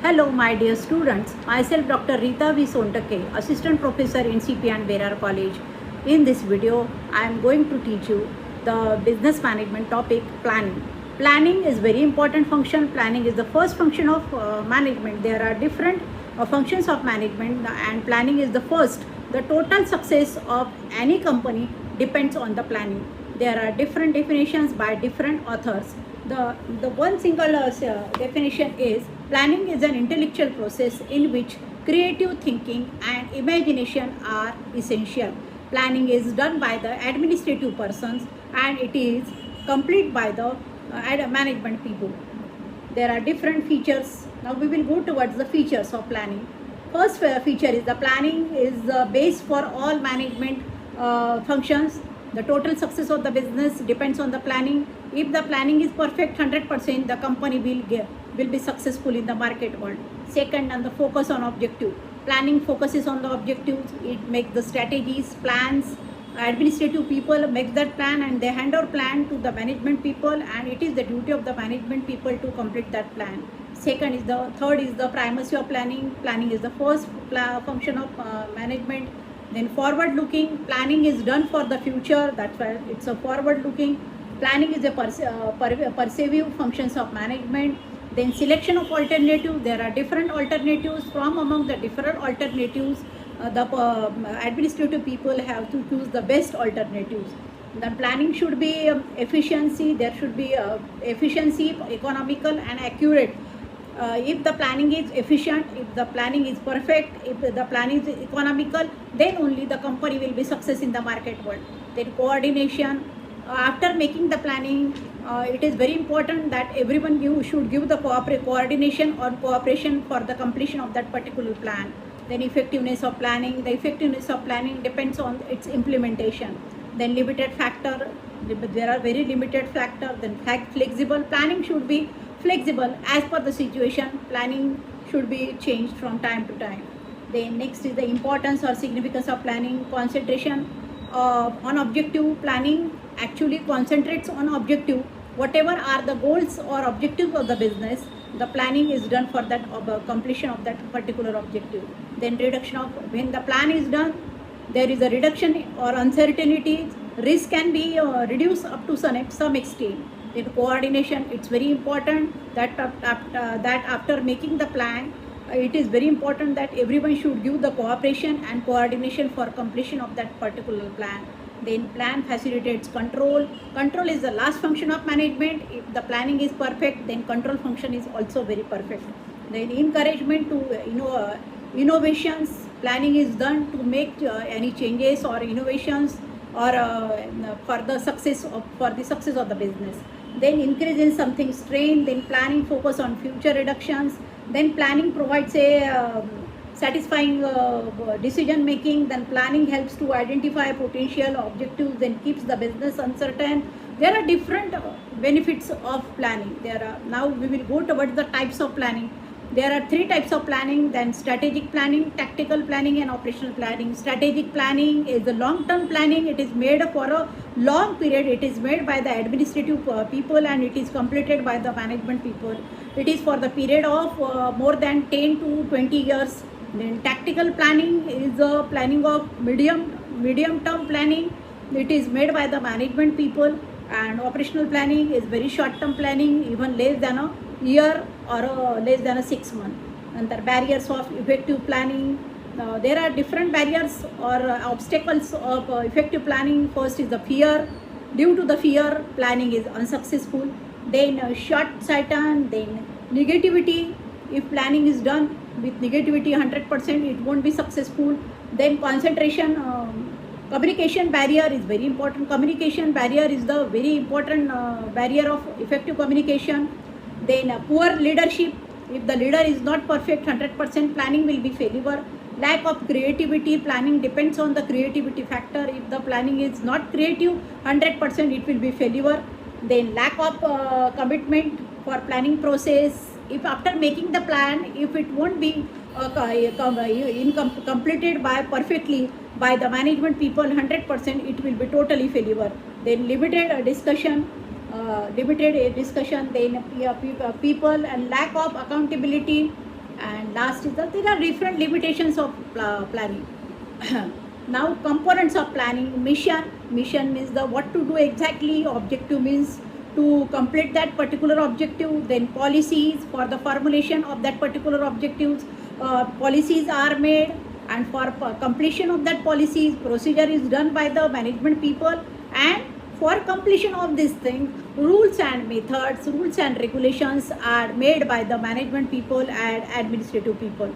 Hello, my dear students. Myself, Dr. Rita V. Sontake, Assistant Professor in CP and Berar College. In this video, I am going to teach you the business management topic, planning. Planning is very important function. Planning is the first function of management. There are different functions of management, and planning is the first. The total success of any company depends on the planning. There are different definitions by different authors. The one single definition is planning is an intellectual process in which creative thinking and imagination are essential. Planning is done by the administrative persons and it is complete by the management people. There are different features. Now we will go towards the features of planning. First feature is the planning is the base for all management functions. The total success of the business depends on the planning. If the planning is perfect 100%, the company will be successful in the market world. Second, and the focus on objective. Planning focuses on the objectives. It makes the strategies, plans. Administrative people make that plan and they hand over plan to the management people, and it is the duty of the management people to complete that plan. Third is the primacy of planning. Planning is the first function of management. Then forward looking, planning is done for the future, that's why it's a forward looking. Planning is a pervasive functions of management. Then selection of alternative, there are different alternatives. From among the different alternatives, the administrative people have to choose the best alternatives. The planning should be efficiency, there should be efficiency, economical and accurate. If the planning is efficient, if the planning is perfect, if the planning is economical, then only the company will be success in the market world. Then coordination. After making the planning, it is very important that everyone should give the coordination or cooperation for the completion of that particular plan. Then effectiveness of planning. The effectiveness of planning depends on its implementation. Then limited factor. There are very limited factor. Then flexible. Planning should be flexible as per the situation. Planning should be changed from time to time. Then next is the importance or significance of planning. Concentration on objective. Planning actually concentrates on objective. Whatever are the goals or objectives of the business, the planning is done for that completion of that particular objective. Then reduction of, when the plan is done, there is a reduction or uncertainty. Risk can be reduced up to some extent. Then coordination, it's very important that after making the plan, it is very important that everyone should give the cooperation and coordination for completion of that particular plan. Then plan facilitates control. Control is the last function of management. If the planning is perfect, then control function is also very perfect. Then encouragement to innovations. Planning is done to make any changes or innovations or for the success of the business. Then increase in something strain. Then planning focus on future reductions. Then planning provides a satisfying decision making. Then planning helps to identify potential objectives, then keeps the business uncertain. There are different benefits of planning. Now we will go towards the types of planning. There are three types of planning. Then strategic planning, tactical planning and operational planning. Strategic planning is the long term planning. It is made for a long period. It is made by the administrative people and it is completed by the management people. It is for the period of more than 10 to 20 years. Then tactical planning is the planning of medium term planning. It is made by the management people. And operational planning is very short term planning, even less than a year or less than a 6 months. And the barriers of effective planning. There are different barriers or obstacles of effective planning. First is the fear. Due to the fear, planning is unsuccessful. Then short-sighted. Then negativity. If planning is done with negativity 100%, it won't be successful. Then concentration. Communication barrier is very important. Communication barrier is the very important barrier of effective communication. Then poor leadership. If the leader is not perfect 100%, planning will be failure. Lack of creativity. Planning depends on the creativity factor. If the planning is not creative 100%, it will be failure. Then lack of commitment for planning process. If after making the plan, if it won't be completed by perfectly by the management people 100%, it will be totally failure. Then limited discussion. Then people and lack of accountability And last is that there are different limitations of planning. Now components of planning: mission means the what to do exactly, objective means to complete that particular objective, then policies for the formulation of that particular objectives, policies are made, and for completion of that policies, procedure is done by the management people, and for completion of this thing, rules and methods, rules and regulations are made by the management people and administrative people.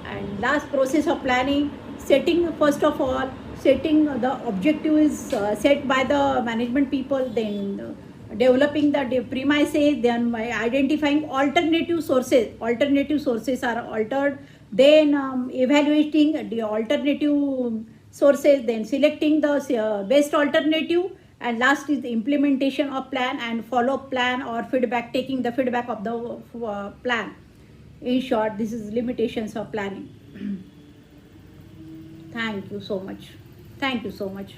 And last process of planning: setting, first of all, setting the objective is set by the management people, then developing the premises, then by identifying alternative sources are altered, then evaluating the alternative sources, then selecting the best alternative, and last is the implementation of plan and follow up plan or feedback, taking the feedback of the plan. In short, this is limitations of planning. Thank you so much. Thank you so much.